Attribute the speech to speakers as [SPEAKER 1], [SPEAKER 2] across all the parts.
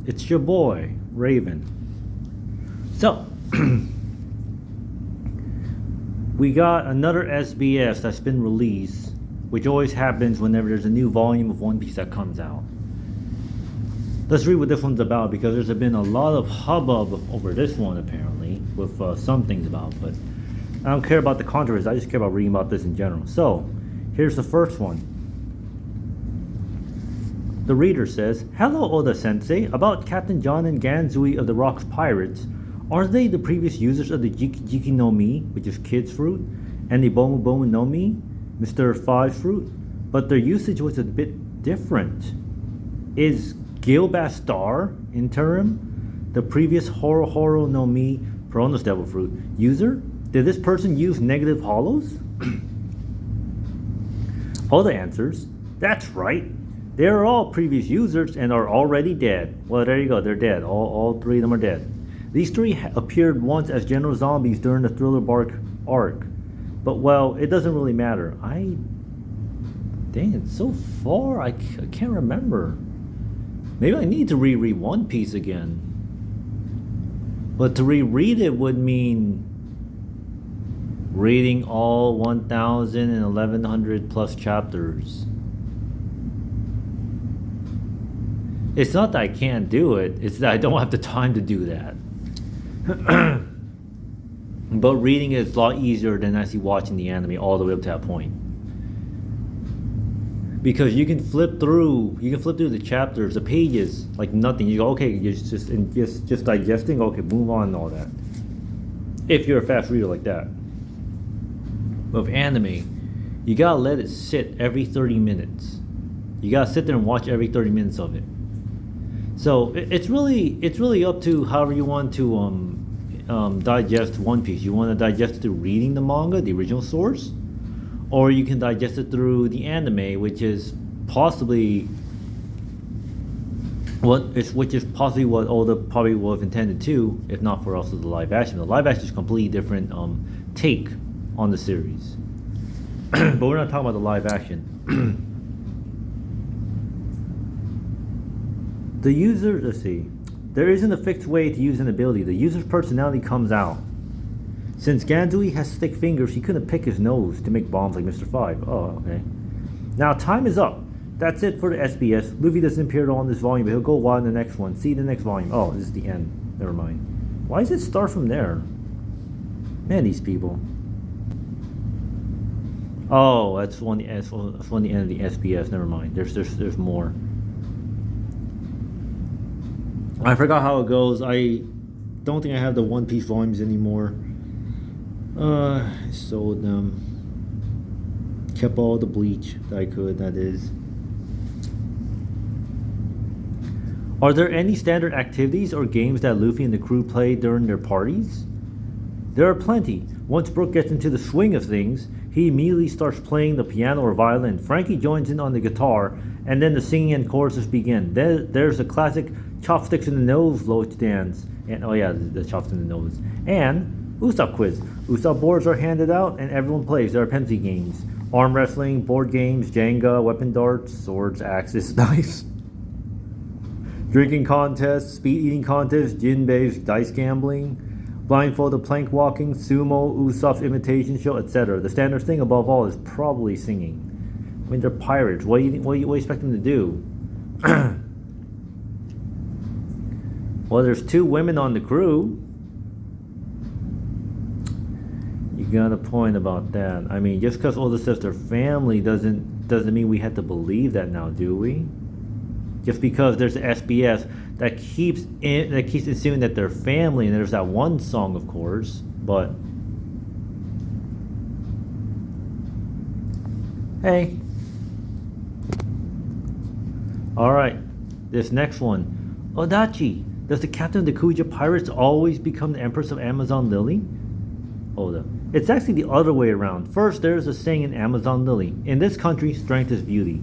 [SPEAKER 1] It's your boy, Raven. So, we got another SBS that's been released, which always happens whenever there's a new volume of One Piece that comes out. Let's read what this one's about, because there's been a lot of hubbub over this one apparently, with some things about, but I don't care about the controversy, I just care about reading about this in general. So, here's the first one. The reader says, "Hello Oda-sensei, about Captain John and Ganzui of the Rocks Pirates. Are they the previous users of the Jiki Jiki no Mi, which is Kid's Fruit, and the Bomu Bomu no Mi, Mr. Five's Fruit? But their usage was a bit different. Is Gilbastar interim, the previous Horo Horo no Mi, Perono's Devil Fruit, user? Did this person use negative hollows?" Oda answers, "That's right. They are all previous users and are already dead." Well, there you go, they're dead. All three of them are dead. These three appeared once as general zombies during the Thriller Bark arc. But, well, it doesn't really matter. Dang, it's so far, I can't remember. Maybe I need to reread One Piece again. But to reread it would mean reading all 1,000 and 1,100 plus chapters. It's not that I can't do it, it's that I don't have the time to do that. But reading it is a lot easier than actually watching the anime all the way up to that point. Because you can flip through the chapters, the pages, like nothing. You go, okay, you're just digesting, okay, move on and all that. If you're a fast reader like that. With anime, you gotta let it sit every 30 minutes. You gotta sit there and watch every 30 minutes of it. So it's really up to however you want to digest One Piece. You want to digest it through reading the manga, the original source, or you can digest it through the anime, which is possibly what Oda probably would have intended to, if not for also the live action. The live action is a completely different take on the series. But we're not talking about the live action. The user, let's see. There isn't a fixed way to use an ability. The user's personality comes out. Since Ganzui has thick fingers, he couldn't pick his nose to make bombs like Mr. Five. Oh, okay. Now, time is up. That's it for the SBS. Luffy doesn't appear at all in this volume, but he'll go wild in the next one. See the next volume. Oh, this is the end. Never mind. Why does it start from there? Man, these people. Oh, that's one the end of the SBS. Never mind. There's more. I forgot how it goes. I don't think I have the One Piece volumes anymore. I sold them. Kept all the bleach that I could, that is. Are there any standard activities or games that Luffy and the crew play during their parties? There are plenty. Once Brook gets into the swing of things, he immediately starts playing the piano or violin. Frankie joins in on the guitar, and then the singing and choruses begin. There's a classic chopsticks in the nose loach dance, and oh yeah, the chopsticks in the nose, and Usopp quiz. Usopp boards are handed out and everyone plays. There are penalty games, arm wrestling, board games, Jenga, weapon darts, swords, axes, knives, drinking contests, speed eating contests, jinbeis, dice gambling, blindfolded plank walking, sumo, Usopp's imitation show, etc. The standard thing above all is probably singing. I mean, they're pirates. What do you expect them to do? Well, there's 2 women on the crew. You got a point about that. I mean, just because Oda says their family doesn't mean we have to believe that now, do we? Just because there's an SBS that keeps assuming that they're family, and there's that one song, of course, but hey. All right, this next one, Odachi. Does the captain of the Kuja pirates always become the Empress of Amazon Lily? Oda. It's actually the other way around. First, there's a saying in Amazon Lily. In this country, strength is beauty.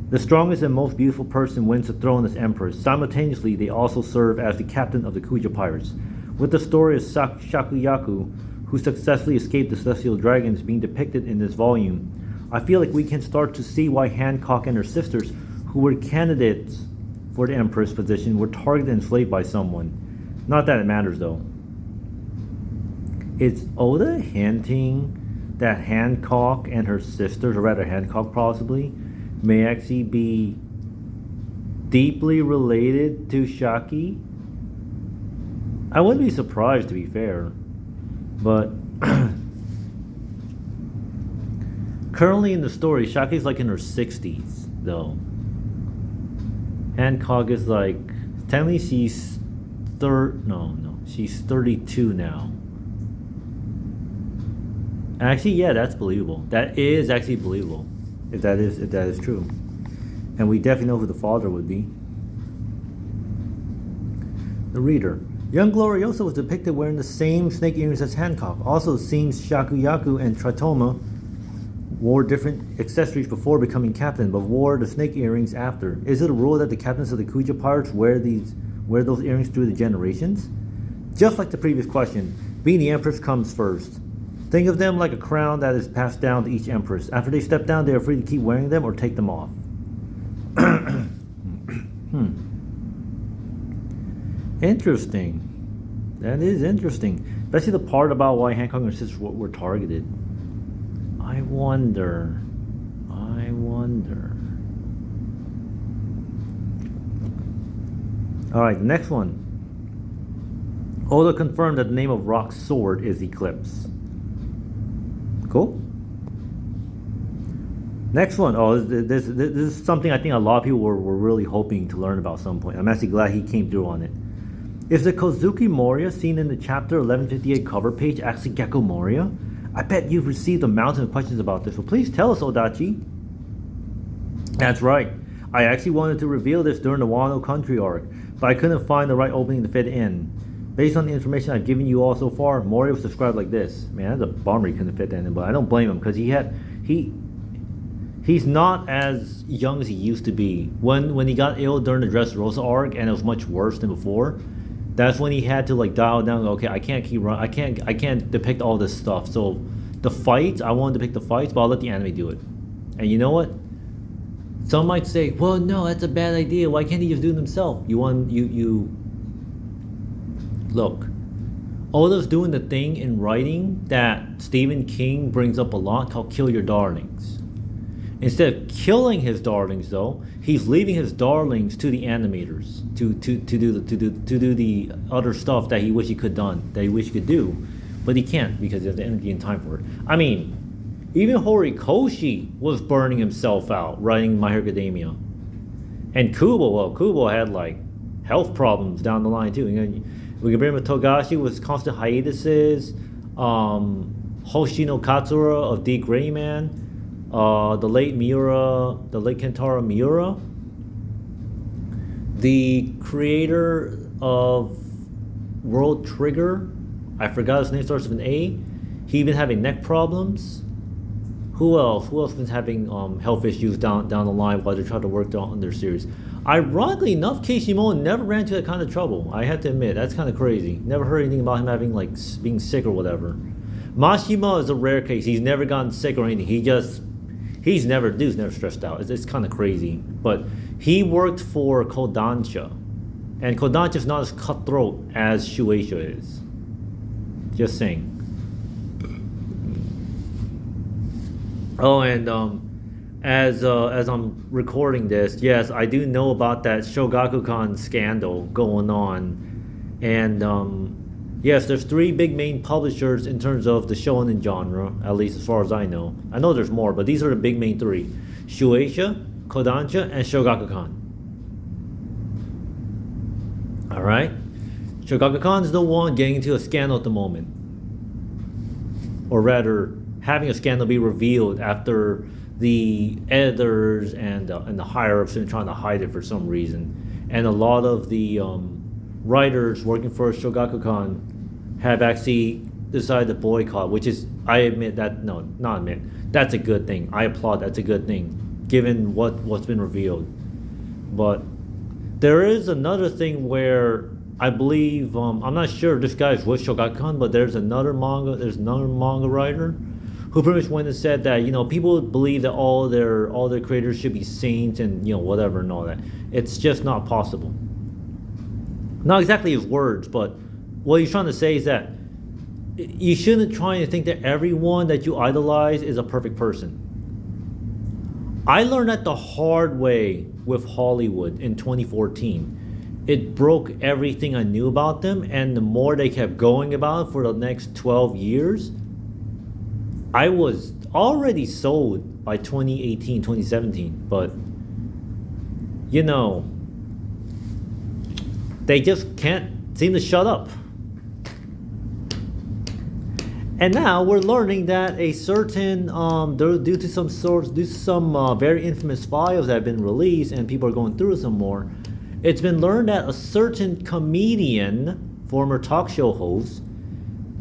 [SPEAKER 1] The strongest and most beautiful person wins the throne as Empress. Simultaneously, they also serve as the captain of the Kuja pirates. With the story of Shakuyaku, who successfully escaped the celestial dragons, being depicted in this volume, I feel like we can start to see why Hancock and her sisters, who were candidates for the Empress position were targeted and enslaved by someone. Not that it matters though. Is Oda hinting that Hancock and her sisters, or rather Hancock possibly, may actually be deeply related to Shaki? I wouldn't be surprised, to be fair. But currently in the story, Shaki's like in her 60s, though. Hancock is like, technically she's she's 32 now. Actually, yeah, that's believable. That is actually believable, if that is true. And we definitely know who the father would be. The reader. Young Gloriosa was depicted wearing the same snake earrings as Hancock. Also, it seems Shakuyaku and Tritoma wore different accessories before becoming captain, but wore the snake earrings after. Is it a rule that the captains of the Kuja pirates wear those earrings through the generations? Just like the previous question, being the Empress comes first. Think of them like a crown that is passed down to each Empress. After they step down, they are free to keep wearing them or take them off. Interesting. That is interesting. Especially the part about why Hancock and her sisters were targeted. I wonder. Alright, the next one. Oda confirmed that the name of Rock's sword is Eclipse. Cool. Next one. Oh, this is something I think a lot of people were really hoping to learn about at some point. I'm actually glad he came through on it. Is the Kozuki Moria seen in the chapter 1158 cover page actually Gecko Moria? I bet you've received a mountain of questions about this, so please tell us, Odachi. That's right. I actually wanted to reveal this during the Wano Country arc, but I couldn't find the right opening to fit in. Based on the information I've given you all so far, Moria was described like this. Man, that's a bummer he couldn't fit that in, but I don't blame him, because he's not as young as he used to be. When he got ill during the Dressrosa arc, and it was much worse than before, that's when he had to like dial down. Okay, I can't keep running. I can't depict all this stuff. So the fights, I want to depict the fights, but I'll let the anime do it. And you know what? Some might say, well, no, that's a bad idea. Why can't he just do it himself? Look. Oda's doing the thing in writing that Stephen King brings up a lot, called "kill your darlings." Instead of killing his darlings, though, he's leaving his darlings to the animators to do the other stuff that he wish he could do, but he can't because he has the energy and time for it. I mean, even Horikoshi was burning himself out writing My Hero Academia, and Kubo had like health problems down the line too. We can bring him Togashi with constant hiatuses, Hoshino Katsura of D. Greyman. The late Kentaro Miura, the creator of World Trigger, I forgot his name, starts with an A. He been having neck problems. Who else been having health issues down the line while they're trying to work on their series? Ironically enough, Kishimoto never ran into that kind of trouble. I have to admit, that's kind of crazy. Never heard anything about him having like being sick or whatever. Mashima is a rare case. He's never gotten sick or anything. He's never stressed out. It's kind of crazy. But he worked for Kodansha. And Kodansha's not as cutthroat as Shueisha is. Just saying. Oh, and as I'm recording this, yes, I do know about that Shogakukan scandal going on. And yes, there's three big main publishers in terms of the shonen genre, at least as far as I know. I know there's more, but these are the big main three. Shueisha, Kodansha, and Shogakukan. Alright? Shogakukan is the one getting into a scandal at the moment. Or rather, having a scandal be revealed after the editors and the higher-ups have been trying to hide it for some reason. And a lot of the writers working for Shogakukan have actually decided to boycott, which is, that's a good thing. I applaud, that's a good thing, given what's been revealed. But there is another thing where I believe, I'm not sure if this guy's with Shogakukan, but there's another manga writer who pretty much went and said that people believe that all their creators should be saints and whatever and all that. It's just not possible. Not exactly his words, but what he's trying to say is that you shouldn't try to think that everyone that you idolize is a perfect person. I learned that the hard way with Hollywood in 2014. It broke everything I knew about them, and the more they kept going about it for the next 12 years, I was already sold by 2018, 2017, but they just can't seem to shut up. And now we're learning that a certain, due to some very infamous files that have been released, and people are going through some more, it's been learned that a certain comedian, former talk show host,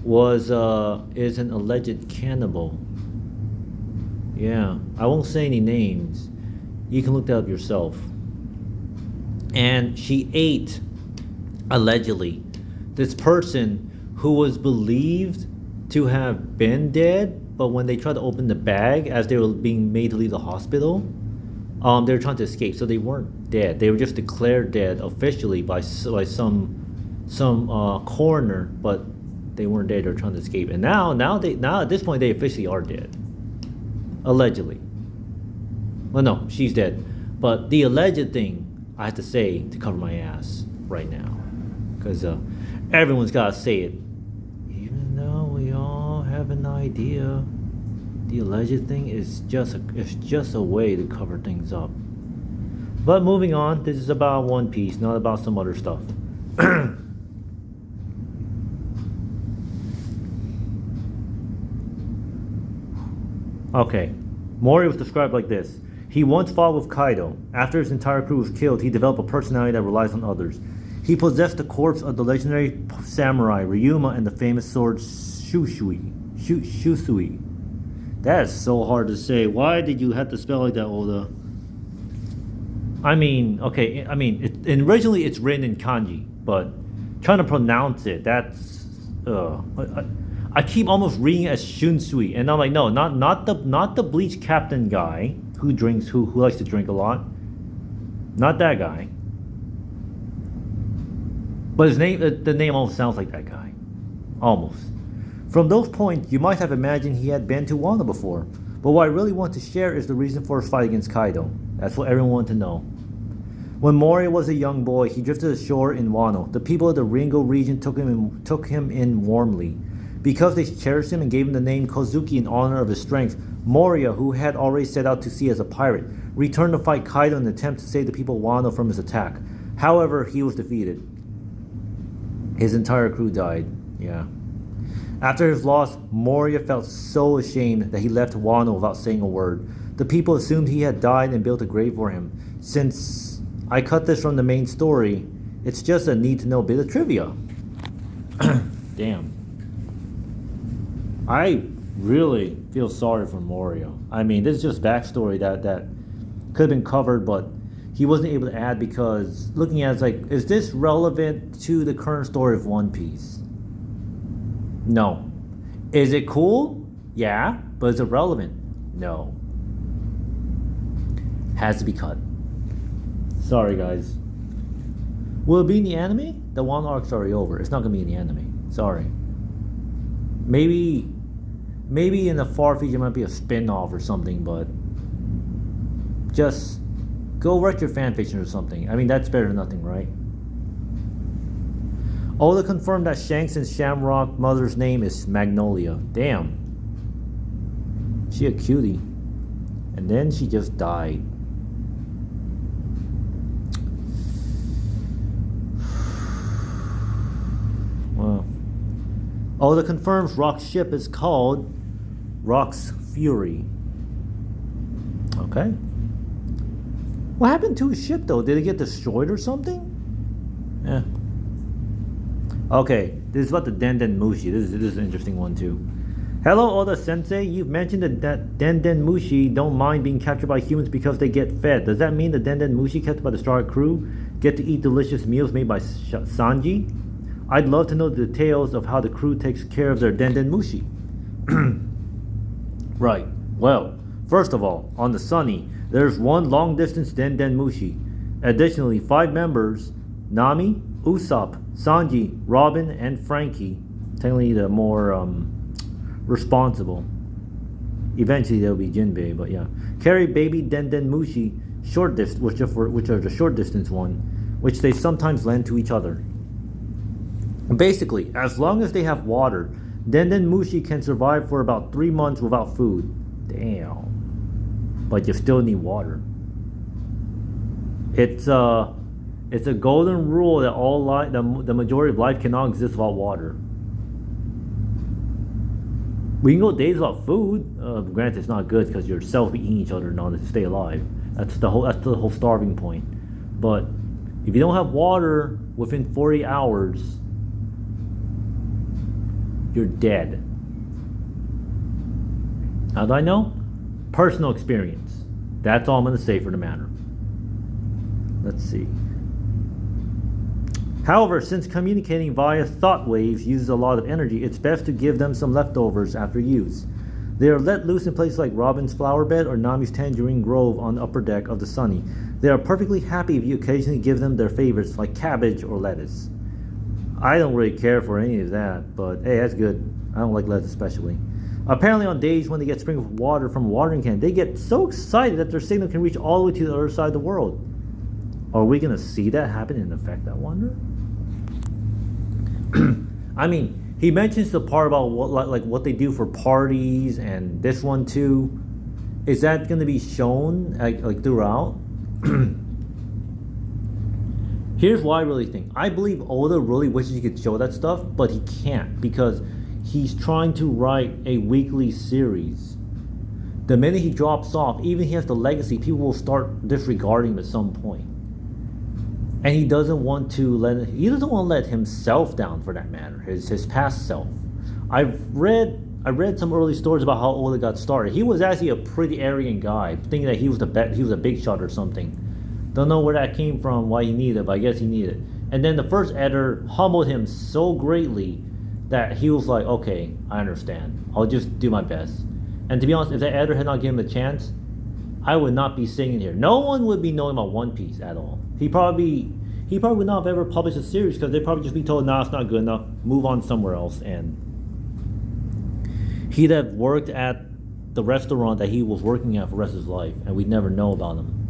[SPEAKER 1] is an alleged cannibal. Yeah, I won't say any names. You can look that up yourself. And she ate, allegedly, this person who was believed to have been dead, but when they tried to open the bag as they were being made to leave the hospital, they were trying to escape. So they weren't dead. They were just declared dead officially by some coroner, but they weren't dead. They were trying to escape. And now at this point they officially are dead, allegedly. Well, no, she's dead, but the alleged thing I have to say to cover my ass right now, because everyone's got to say it. Even though we all have an idea, the alleged thing is just a way to cover things up. But moving on, this is about One Piece, not about some other stuff. Okay, Mori was described like this. He once fought with Kaido. After his entire crew was killed, he developed a personality that relies on others. He possessed the corpse of the legendary samurai Ryuma and the famous sword Shusui. That is so hard to say. Why did you have to spell like that, Oda? Originally it's written in kanji, but trying to pronounce it, that's I keep almost reading it as Shunsui, and I'm like, no, not the Bleach Captain guy who likes to drink a lot. Not that guy. But the name almost sounds like that guy. Almost. From those points, you might have imagined he had been to Wano before. But what I really want to share is the reason for his fight against Kaido. That's what everyone wanted to know. When Moria was a young boy, he drifted ashore in Wano. The people of the Ringo region took him in warmly. Because they cherished him and gave him the name Kozuki in honor of his strength, Moria, who had already set out to sea as a pirate, returned to fight Kaido in an attempt to save the people of Wano from his attack. However, he was defeated. His entire crew died. Yeah. After his loss, Moria felt so ashamed that he left Wano without saying a word. The people assumed he had died and built a grave for him. Since I cut this from the main story, it's just a need-to-know bit of trivia. Damn. I really feel sorry for Moria. I mean, this is just backstory that could have been covered, but he wasn't able to add because looking at it, it's like, is this relevant to the current story of One Piece? No. Is it cool? Yeah. But is it relevant? No. Has to be cut. Sorry, guys. Will it be in the anime? The one arc's already over. It's not going to be in the anime. Sorry. Maybe in the far future it might be a spin-off or something, but just go write your fanfiction or something. I mean, that's better than nothing, right? Oda confirmed that Shanks and Shamrock mother's name is Magnolia. Damn. She a cutie. And then she just died. Well, Oda confirms Rock's ship is called Rock's Fury. Okay. What happened to his ship though? Did it get destroyed or something? Yeah. Okay, this is about the Denden Mushi. This is an interesting one too. Hello Oda Sensei, you've mentioned that Denden Mushi don't mind being captured by humans because they get fed. Does that mean the Denden Mushi kept by the Star crew get to eat delicious meals made by Sanji? I'd love to know the details of how the crew takes care of their Denden Mushi. Right. Well, first of all, on the Sunny, there's one long-distance Den Den Mushi. Additionally, 5 members, Nami, Usopp, Sanji, Robin, and Frankie, technically the more responsible. Eventually there'll be Jinbei, but yeah. Carry baby Den Den Mushi, which are the short distance one, which they sometimes lend to each other. Basically, as long as they have water, Den Den Mushi can survive for about 3 months without food. Damn. But you still need water. It's a golden rule that the majority of life cannot exist without water. We can go days without food. Granted, it's not good because you're self-eating each other in order to stay alive. That's the whole starving point. But if you don't have water within 40 hours, you're dead. How do I know? Personal experience. That's all I'm going to say for the matter. Let's see. However, since communicating via thought waves uses a lot of energy, it's best to give them some leftovers after use. They are let loose in places like Robin's flower bed or Nami's tangerine grove on the upper deck of the Sunny. They are perfectly happy if you occasionally give them their favorites like cabbage or lettuce. I don't really care for any of that, but hey, that's good. I don't like lettuce especially. Apparently on days when they get sprinkled with water from a watering can, they get so excited that their signal can reach all the way to the other side of the world. Are we going to see that happen in effect, I wonder? I mean, he mentions the part about what they do for parties, and this one too. Is that going to be shown like throughout? Here's why I really think. I believe Oda really wishes he could show that stuff, but he can't because he's trying to write a weekly series. The minute he drops off, even if he has the legacy, people will start disregarding him at some point. And he doesn't want to let himself down, for that matter, his past self. I read some early stories about how Oda got started. He was actually a pretty arrogant guy, thinking that he was a big shot or something. Don't know where that came from, why he needed it, but I guess he needed it. And then the first editor humbled him so greatly that he was like, okay, I understand. I'll just do my best. And to be honest, if that editor had not given him a chance, I would not be sitting here. No one would be knowing about One Piece at all. He probably would not have ever published a series because they'd probably just be told, nah, it's not good enough, move on somewhere else. And he'd have worked at the restaurant that he was working at for the rest of his life, and we'd never know about him.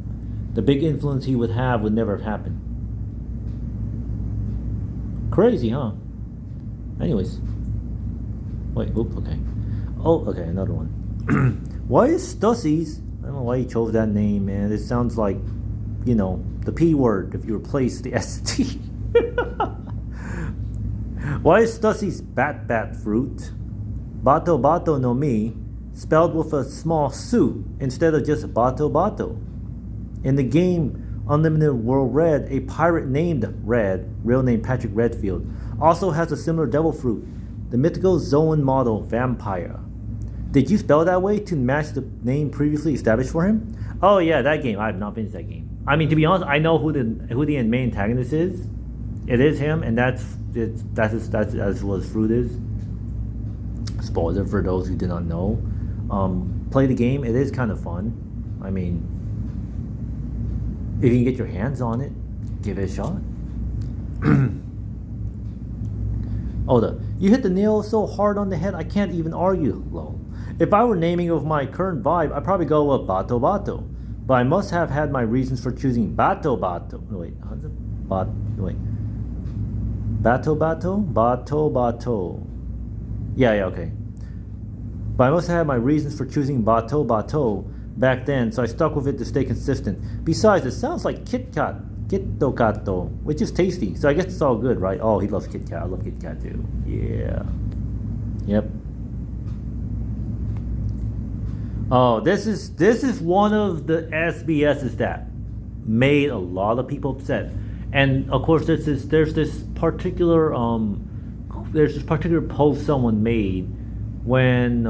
[SPEAKER 1] The big influence he would never have happened. Crazy, huh? Anyways. Wait, oops, okay. Oh, okay, another one. Why is Stussies? I don't know why he chose that name, man. It sounds like, the P word if you replace the ST. Why is Stussies bat fruit? Bato bato no mi, spelled with a small su instead of just bato bato. In the game Unlimited World Red, a pirate named Red, real name Patrick Redfield, also has a similar devil fruit, the mythical Zoan model vampire. Did you spell that way to match the name previously established for him? Oh yeah, that game. I have not finished that game. I mean, to be honest, I know who the main antagonist is. It is him, and that's what his fruit is. Spoiler for those who did not know. Play the game. It is kind of fun. I mean, if you can get your hands on it, give it a shot. Oda, you hit the nail so hard on the head I can't even argue. Lol. If I were naming it with my current vibe, I'd probably go with Bato Bato. But I must have had my reasons for choosing Bato Bato. Wait, Bato Bato? Bato Bato. Yeah, okay. But I must have had my reasons for choosing Bato Bato back then, so I stuck with it to stay consistent. Besides, it sounds like Kit Kat. Kitto Kato, which is tasty. So I guess it's all good, right? Oh, he loves Kit Kat. I love Kit Kat too. Yeah. Yep. Oh, this is one of the SBSs that made a lot of people upset. And of course there's this particular post someone made when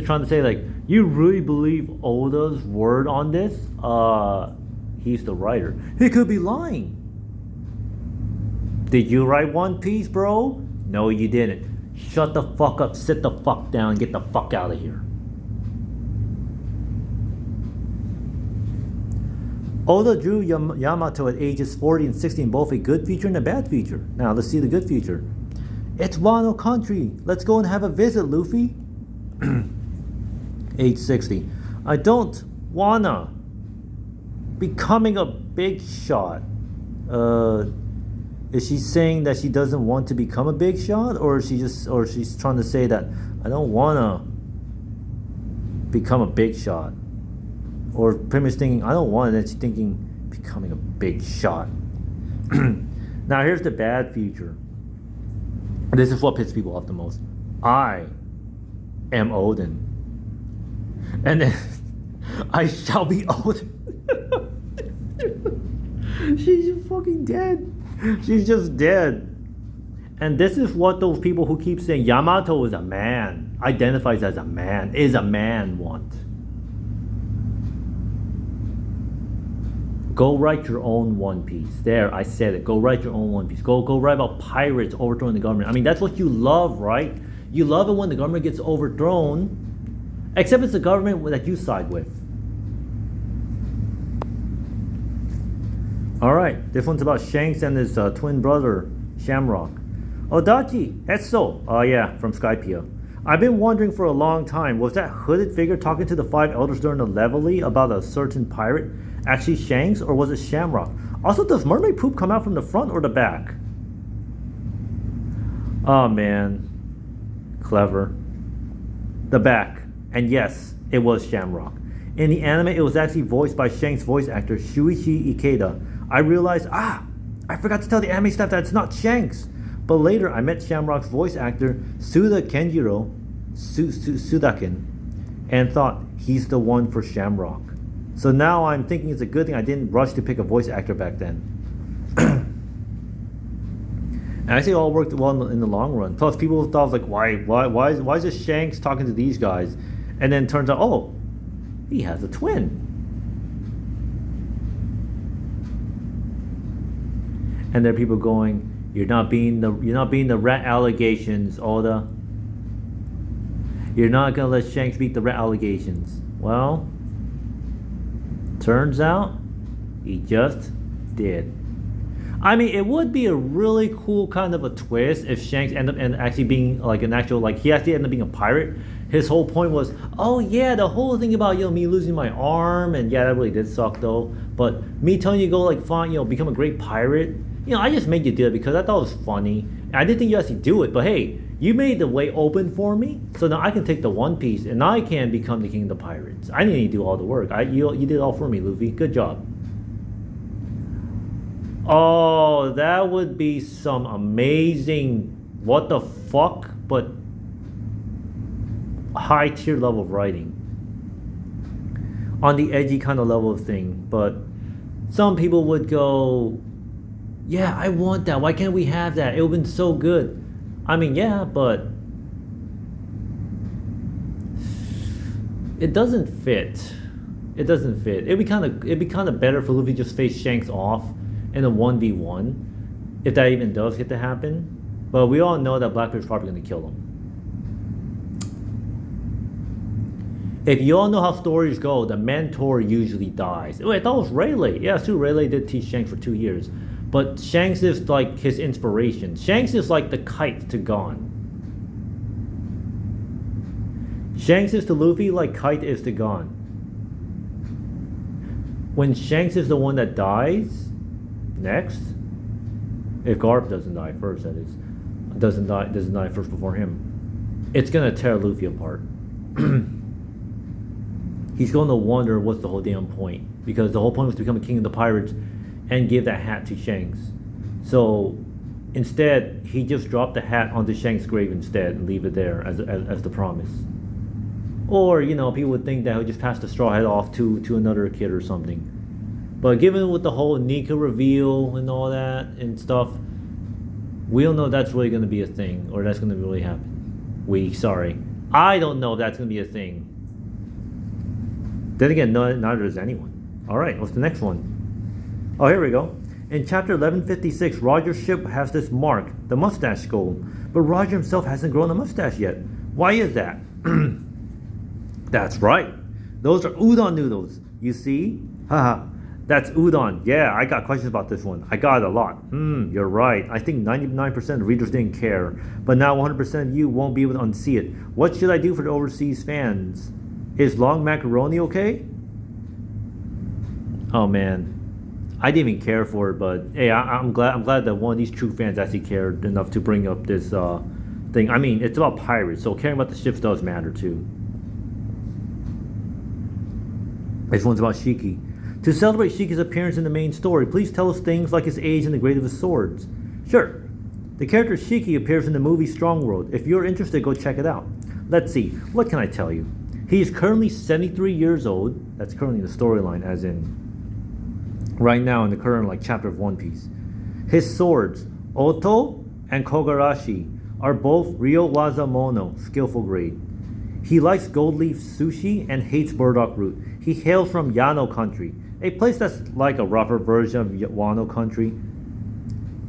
[SPEAKER 1] trying to say like, you really believe Oda's word on this? He's the writer. He could be lying. Did you write One Piece, bro? No, you didn't. Shut the fuck up, sit the fuck down, get the fuck out of here. Oda drew Yamato at ages 40 and 60 in both a good feature and a bad feature. Now, let's see the good feature. It's Wano country. Let's go and have a visit, Luffy. Age 60. I don't wanna. Becoming a big shot. Is she saying that she doesn't want to become a big shot? Or she's trying to say that I don't wanna become a big shot? Or pretty much thinking, I don't want it, and she's thinking, becoming a big shot. Now, here's the bad feature. This is what pisses people off the most. I am Odin. And then, I shall be Odin. She's just fucking dead. She's just dead. And this is what those people who keep saying Yamato is a man, identifies as a man, is a man want. Go write your own One Piece. There, I said it. Go write your own One Piece. Go write about pirates overthrowing the government. I mean, that's what you love, right? You love it when the government gets overthrown, except it's the government that you side with. Alright, this one's about Shanks and his twin brother, Shamrock. Odachi, Etso. Oh yeah, from Skypea. I've been wondering for a long time, was that hooded figure talking to the five elders during the Leveille about a certain pirate actually Shanks, or was it Shamrock? Also, does mermaid poop come out from the front or the back? Oh man, clever. The back. And yes, it was Shamrock. In the anime, it was actually voiced by Shanks' voice actor Shuichi Ikeda. I realized, I forgot to tell the anime staff that it's not Shanks. But later, I met Shamrock's voice actor Suda Kenjiro, Sudakin, and thought he's the one for Shamrock. So now I'm thinking it's a good thing I didn't rush to pick a voice actor back then. And actually, it all worked well in the long run. Plus, people thought like, why is this Shanks talking to these guys? And then it turns out, oh, he has a twin. And there are people going, you're not being the rat allegations, Oda. You're not gonna let Shanks beat the rat allegations. Well, turns out he just did. I mean, it would be a really cool kind of a twist if Shanks ended up actually being like an actual, like he actually ended up being a pirate. His whole point was, oh yeah, the whole thing about me losing my arm, and yeah, that really did suck though. But me telling you to go like find become a great pirate. I just made you do it because I thought it was funny. I didn't think you actually do it, but hey, you made the way open for me, so now I can take the One Piece and I can become the king of the pirates. I didn't need to do all the work. You did it all for me, Luffy. Good job. Oh, that would be some amazing, what the fuck, but high tier level of writing. On the edgy kind of level of thing, but some people would go, yeah, I want that. Why can't we have that? It would have been so good. I mean, yeah, but it doesn't fit. It doesn't fit. It'd be kind of better for Luffy just face Shanks off in a 1v1, if that even does get to happen. But we all know that Blackbeard's probably going to kill him. If you all know how stories go, the mentor usually dies. Wait, I thought it was Rayleigh. Yeah, it's true. Rayleigh did teach Shanks for 2 years. But Shanks is like his inspiration. Shanks is like the kite to Gon. Shanks is to Luffy like Kite is to Gon. When Shanks is the one that dies, next, if Garp doesn't die first, that is, doesn't die first before him, it's gonna tear Luffy apart. He's gonna wonder what's the whole damn point, because the whole point was to become a king of the pirates and give that hat to Shanks. So instead, he just dropped the hat onto Shanks' grave instead and leave it there as the promise. Or, people would think that he'll just pass the straw hat off to another kid or something. But given with the whole Nika reveal and all that and stuff, we don't know if that's really going to be a thing or that's going to really happen. I don't know if that's going to be a thing. Then again, neither does anyone. Alright, what's the next one? Oh, here we go. In chapter 1156, Roger's ship has this mark, the mustache skull, but Roger himself hasn't grown a mustache yet. Why is that? That's right. Those are udon noodles. You see? Haha. That's udon. Yeah, I got questions about this one. I got it a lot. You're right. I think 99% of readers didn't care, but now 100% of you won't be able to unsee it. What should I do for the overseas fans? Is long macaroni okay? Oh man, I didn't even care for it, but hey, I'm glad that one of these true fans actually cared enough to bring up this thing. I mean, it's about pirates, so caring about the ships does matter too. This one's about Shiki. To celebrate Shiki's appearance in the main story, please tell us things like his age and the grade of his swords. Sure. The character Shiki appears in the movie Strong World. If you're interested, go check it out. Let's see, what can I tell you? He is currently 73 years old. That's currently the storyline, as in right now in the current chapter of One Piece. His swords, Oto and Kogarashi, are both Ryo Wazamono, skillful grade. He likes gold leaf sushi and hates burdock root. He hails from Yano country, a place that's like a rougher version of Wano country.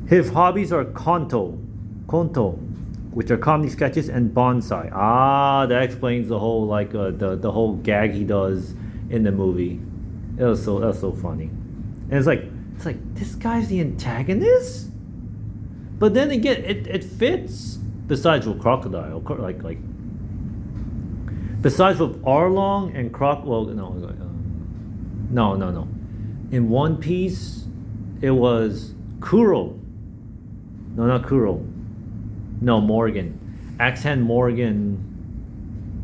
[SPEAKER 1] His hobbies are konto, which are comedy sketches, and bonsai. Ah, that explains the whole the whole gag he does in the movie. That was so funny. And it's like this guy's the antagonist, but then again, it fits. Besides with Crocodile, besides with Arlong and no. In One Piece, it was Kuro. No, not Kuro. No, Morgan. Axe-Hand Morgan.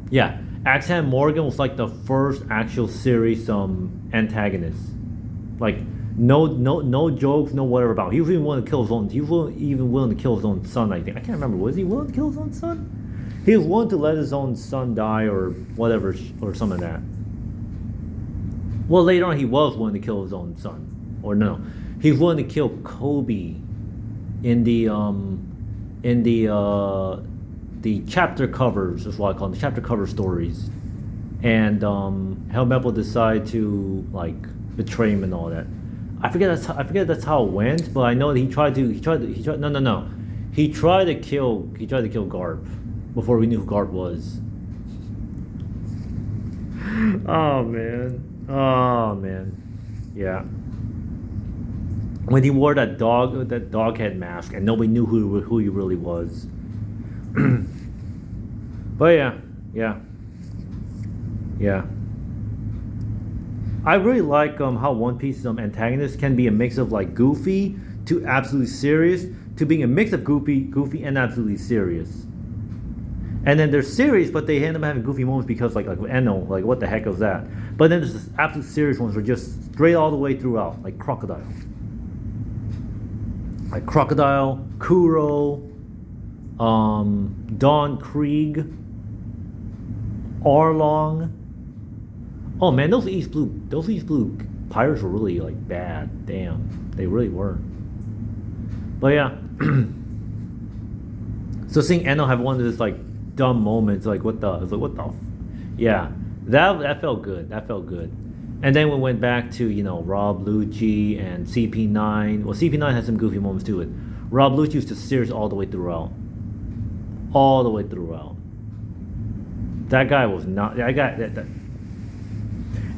[SPEAKER 1] Yeah, Axe-Hand Morgan was like the first actual series antagonist. Like no jokes, no whatever about. He was even willing to kill his own. He was even willing to kill his own son. I think I can't remember. Was he willing to kill his own son? He was willing to let his own son die or whatever, or some of that. Well, later on, he was willing to kill his own son, or no, he was willing to kill Kobe in the chapter covers. Is what I call them, the chapter cover stories, and Helmeppo decided to betray him and all that. I forget that's how it went, but I know that he tried to kill Garp before we knew who Garp was. Oh man, yeah. When he wore that dog head mask and nobody knew who he really was. But yeah. I really like how One Piece's antagonist can be a mix of goofy to absolutely serious to being a mix of goofy and absolutely serious. And then they're serious, but they end up having goofy moments because with Enno, what the heck was that? But then there's this absolute serious ones were just straight all the way throughout, like Crocodile. Like Crocodile, Kuro, Don Krieg, Arlong. Oh man, those East Blue pirates were really bad. Damn, they really were. But yeah, so seeing Enno have one of those dumb moments, what the, yeah, that felt good. That felt good. And then we went back to Rob Lucci and CP9. Well, CP9 had some goofy moments to it. Rob Lucci was just serious all the way throughout. That guy was not. That guy.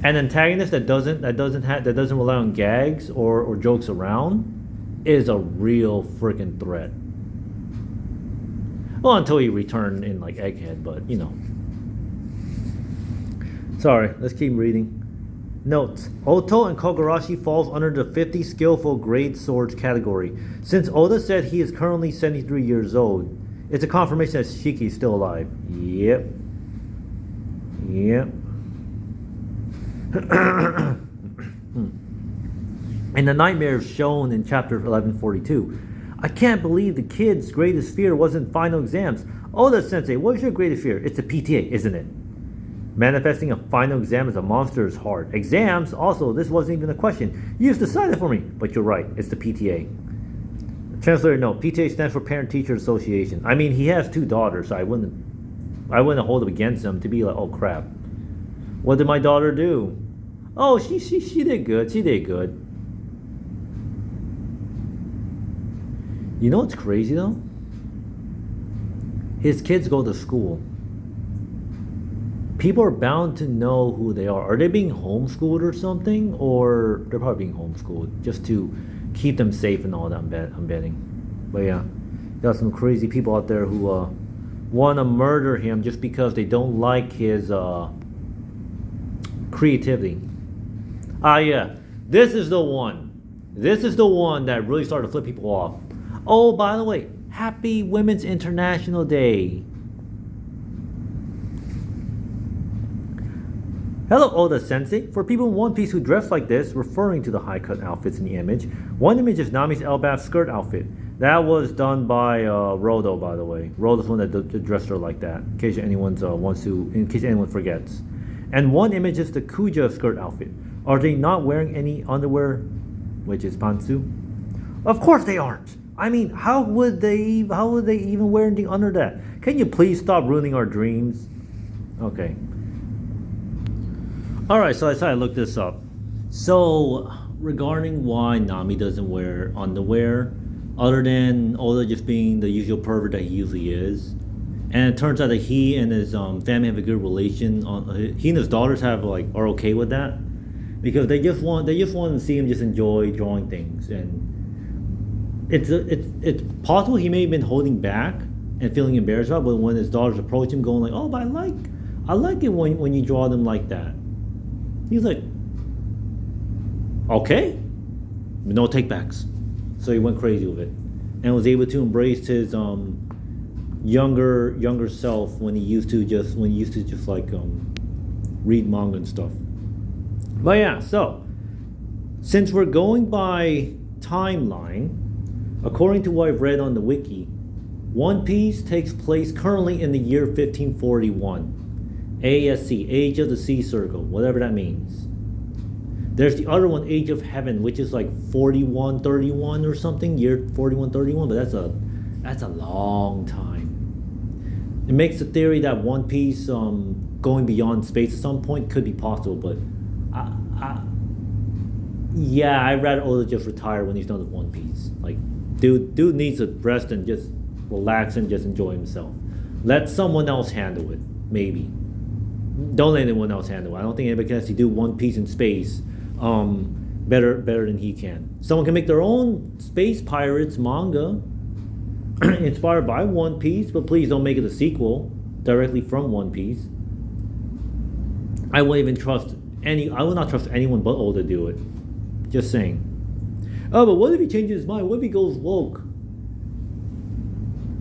[SPEAKER 1] An antagonist that doesn't rely on gags or jokes around is a real freaking threat. Well, until he returned in Egghead, but Sorry, let's keep reading. Notes: Oto and Kogarashi falls under the 50 skillful grade swords category. Since Oda said he is currently 73 years old, it's a confirmation that Shiki is still alive. Yep. And the nightmares shown in chapter 1142. I can't believe the kid's greatest fear wasn't final exams. Oda-sensei, what's your greatest fear? It's the PTA, isn't it? Manifesting a final exam as a monster is hard. Exams, also, this wasn't even a question. You just decided for me. But you're right, it's the PTA. Translator, no, PTA stands for Parent Teacher Association. I mean, he has 2 daughters, so I wouldn't hold it against him to be oh crap. What did my daughter do? Oh, she did good. She did good. You know what's crazy though? His kids go to school. people are bound to know who they are. Are they being homeschooled or something? Or they're probably being homeschooled just to keep them safe and all that, I'm betting. But yeah, got some crazy people out there who want to murder him just because they don't like his creativity. Ah, yeah, this is the one. This is the one that really started to flip people off. Oh, by the way, happy Women's International Day. Hello, Oda Sensei. For people in One Piece who dress like this, referring to the high cut outfits in the image, one image is Nami's Elbaf skirt outfit. That was done by Rodo, by the way. Rodo's one that dressed her like that. In case anyone forgets. And one image is the Kuja skirt outfit. Are they not wearing any underwear, which is pantsu? Of course they aren't. I mean, how would they even wear anything under that? Can you please stop ruining our dreams? Okay. Alright, so I decided to look this up. So, regarding why Nami doesn't wear underwear, other than Oda just being the usual pervert that he usually is, and it turns out that he and his family have a good relation. He and his daughters are okay with that, because they just want to see him just enjoy drawing things, and it's possible he may have been holding back and feeling embarrassed about it, but when his daughters approach him, going like, "Oh, but I like it when you draw them like that." He's like, okay, no takebacks. So he went crazy with it, and was able to embrace his younger self when he used to just read manga and stuff. But yeah, so since we're going by timeline, according to what I've read on the wiki, One Piece takes place currently in the year 1541. ASC, Age of the Sea Circle, whatever that means. There's the other one, Age of Heaven, which is like 4131 or something, year 4131, but that's a long time. It makes the theory that One Piece going beyond space at some point could be possible, but I'd rather Oda just retire when he's done with One Piece. Like, dude needs to rest and just relax and just enjoy himself. Let someone else handle it, maybe. Don't let anyone else handle it. I don't think anybody can actually do One Piece in space better than he can. Someone can make their own Space Pirates manga inspired by One Piece, but please don't make it a sequel directly from One Piece. I will not trust anyone but Oda to do it. Just saying. Oh, but what if he changes his mind? What if he goes woke?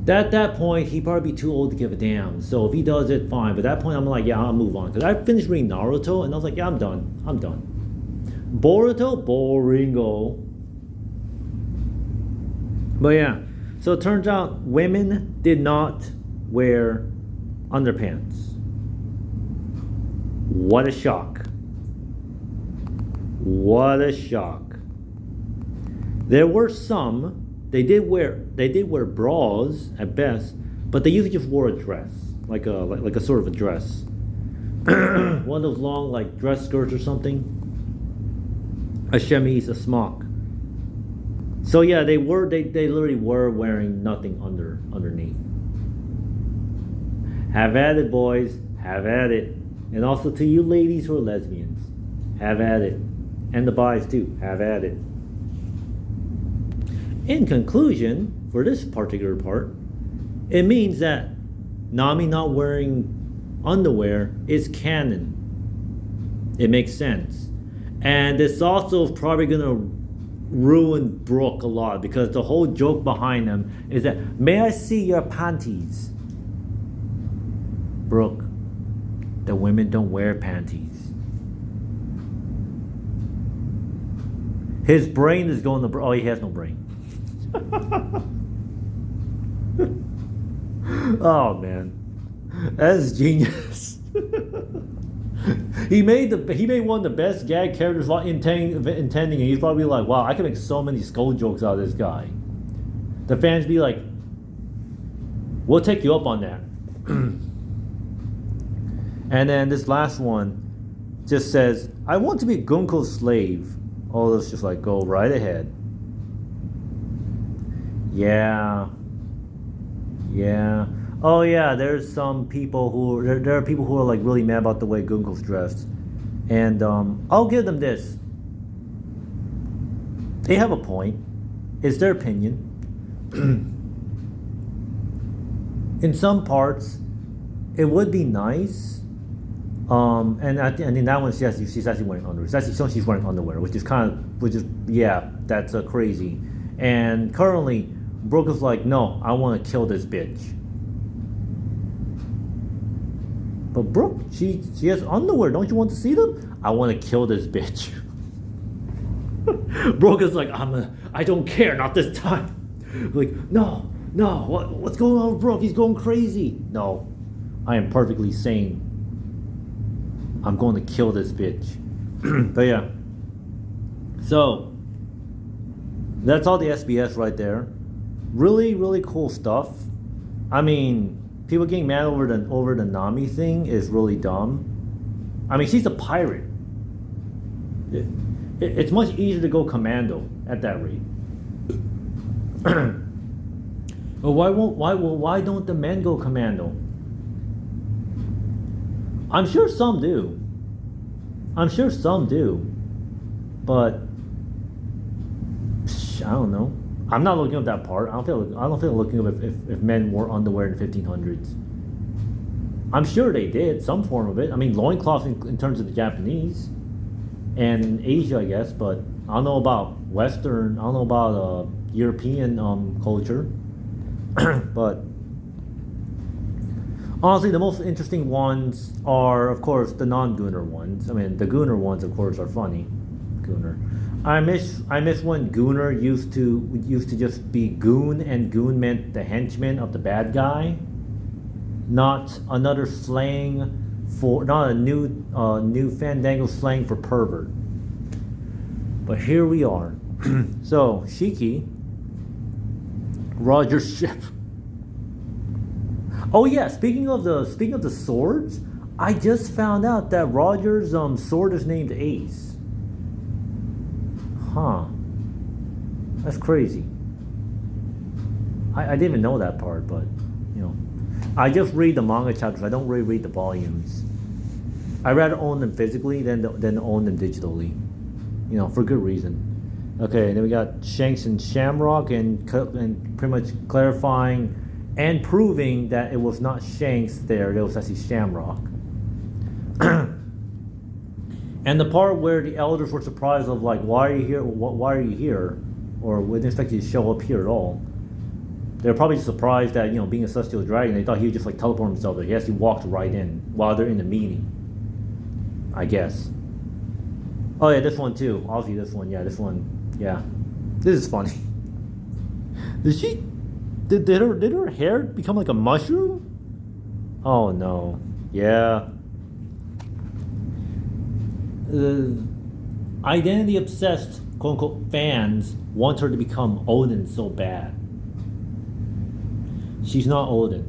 [SPEAKER 1] At that point, he'd probably be too old to give a damn. So if he does it, fine. But at that point, I'm like, yeah, I'll move on. Because I finished reading Naruto, and I was like, yeah, I'm done. Boruto, boringo. But yeah, so it turns out women did not wear underpants. What a shock. What a shock. There were some. They did wear bras at best, but they usually just wore a dress, like a sort of a dress, one of those long like dress skirts or something, a chemise, a smock. So yeah, they literally were wearing nothing underneath. Have at it, boys. Have at it, and also to you ladies who are lesbians, have at it, and the boys too. Have at it. In conclusion, for this particular part, it means that Nami not wearing underwear is canon. It makes sense. And this also is probably going to ruin Brooke a lot, because the whole joke behind them is that, may I see your panties? Brooke, the women don't wear panties. His brain is going to... Oh, he has no brain. Oh man, that's genius. he made one of the best gag characters intending, and he's probably like, wow, I can make so many skull jokes out of this guy. The fans be like, we'll take you up on that. And then this last one just says, I want to be Gunko's slave. Oh, let's just like go right ahead. Yeah. Oh yeah, there's some people who there are people who are like really mad about the way Gunkel's dressed, and I'll give them this. They have a point. It's their opinion. In some parts, it would be nice. And in that one, she's actually wearing underwear. It's actually showing she's wearing underwear, which is yeah, that's crazy. And currently, Brooke is like, no, I want to kill this bitch. But Brooke, she has underwear. Don't you want to see them? I want to kill this bitch. Brooke is like, I don't care, not this time. Like, no, what's going on with Brooke? He's going crazy. No, I am perfectly sane. I'm going to kill this bitch. But yeah. So, that's all the SBS right there. Really, really cool stuff. I mean, people getting mad over the Nami thing is really dumb. I mean, she's a pirate. It's much easier to go commando at that rate. Well, why don't the men go commando? I'm sure some do. But I don't know. I'm not looking up that part. I don't feel looking up if men wore underwear in the 1500s. I'm sure they did some form of it. I mean, loincloth in terms of the Japanese and Asia, I guess, but I don't know about Western. I don't know about European culture. But honestly, the most interesting ones are, of course, the non-Gooner ones. I mean, the Gooner ones, of course, are funny. Gooner. I miss when Gooner used to just be Goon, and Goon meant the henchman of the bad guy, not another slang for, not a new fandango slang for pervert. But here we are. So Shiki, Roger's ship. Oh yeah, speaking of the swords, I just found out that Roger's sword is named Ace. Huh. That's crazy. I didn't even know that part, but you know, I just read the manga chapters. I don't really read the volumes. I rather own them physically than own them digitally. You know, for good reason. Okay, then we got Shanks and Shamrock, and pretty much clarifying and proving that it was not Shanks there. It was actually Shamrock. And the part where the elders were surprised of like, why are you here? Why are you here? Or we didn't expect you to show up here at all. They're probably just surprised that, you know, being a celestial dragon, they thought he would just like teleport himself there. He actually walked right in while they're in the meeting, I guess. Oh yeah, this one too. Obviously this one. Yeah, this one. Yeah, this is funny. Did her hair become like a mushroom? Oh no. Yeah. Identity obsessed, quote unquote, fans want her to become Odin so bad. She's not Odin.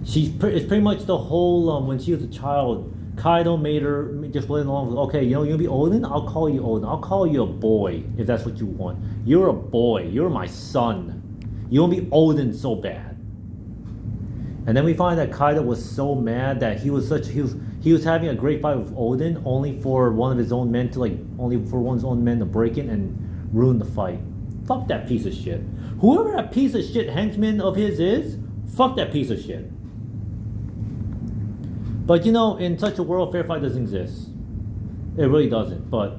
[SPEAKER 1] It's pretty much the whole when she was a child, Kaido made her just playing along with, okay, you know, you'll be Odin? I'll call you Odin. I'll call you a boy if that's what you want. You're a boy. You're my son. You won't be Odin so bad. And then we find that Kaido was so mad that he was having a great fight with Odin only for one of his own men to break in and ruin the fight. Fuck that piece of shit. Whoever that piece of shit henchman of his is, fuck that piece of shit. But you know, in such a world, fair fight doesn't exist. It really doesn't. But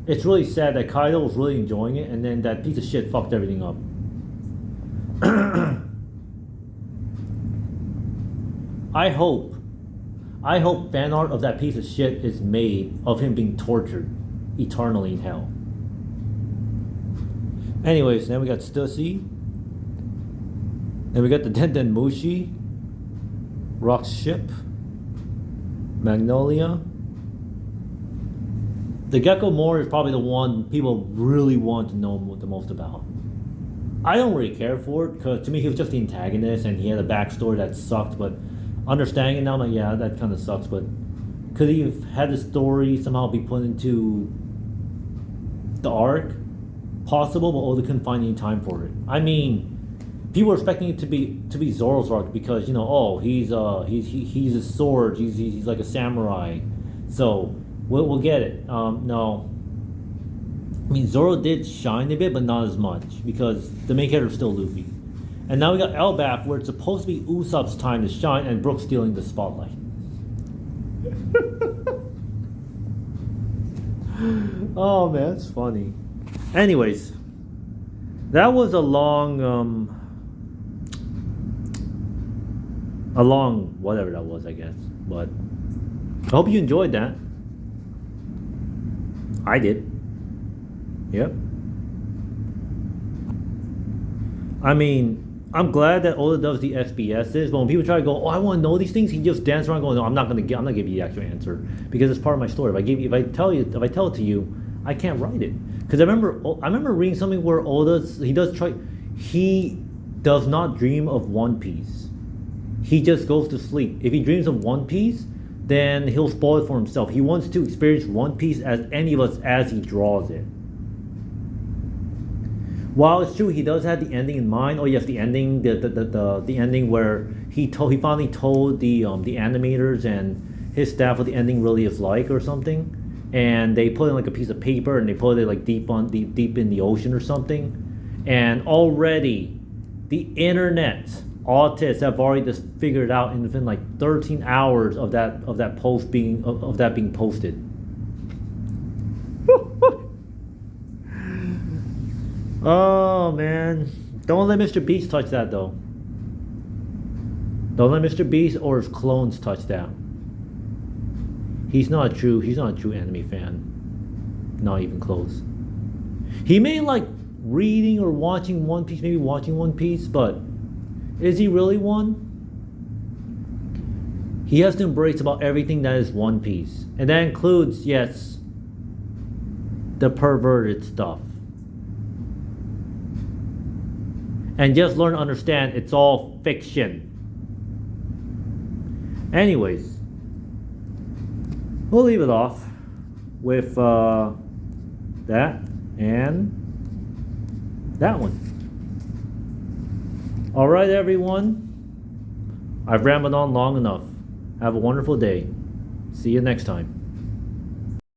[SPEAKER 1] it's really sad that Kaido was really enjoying it, and then that piece of shit fucked everything up. I hope fan art of that piece of shit is made of him being tortured eternally in hell. Anyways, then we got Stussy. Then we got the Denden Mushi. Rock's ship. Magnolia. The Gecko Moor is probably the one people really want to know the most about. I don't really care for it, because to me he was just the antagonist and he had a backstory that sucked, but understanding it now, I'm like, yeah, that kind of sucks, but could he have had the story somehow be put into the arc? Possible, but Oda couldn't find any time for it. I mean, people are expecting it to be Zoro's arc because oh he's a sword, he's like a samurai, so we'll get it. No, I mean Zoro did shine a bit, but not as much because the main character is still Luffy, and now we got Elbaf where it's supposed to be Usopp's time to shine, and Brook's stealing the spotlight. Oh man, it's funny. Anyways, that was a long whatever that was, I guess. But I hope you enjoyed that. I did. Yep. I mean, I'm glad that Oda does the SBSs, but when people try to go, oh, I want to know these things, he just dances around going, no, I'm not giving you the actual answer because it's part of my story. If I tell it to you, I can't write it. Because I remember reading something where he does not dream of One Piece. He just goes to sleep. If he dreams of One Piece, then he'll spoil it for himself. He wants to experience One Piece as any of us as he draws it. While it's true he does have the ending in mind. Oh yes, the ending, the ending where he finally told the animators and his staff what the ending really is like or something, and they put it in like a piece of paper and they put it like deep in the ocean or something, and already the internet autists have already just figured it out in within like 13 hours of that post being posted. Oh man, don't let Mr. Beast touch that though. Don't let Mr. Beast or his clones touch that. He's not a true anime fan. Not even close. He may like reading or watching One Piece, maybe watching One Piece, but is he really one? He has to embrace about everything that is One Piece. And that includes, yes, the perverted stuff. And just learn to understand it's all fiction. Anyways, we'll leave it off with that and that one. Alright everyone, I've rambled on long enough. Have a wonderful day. See you next time.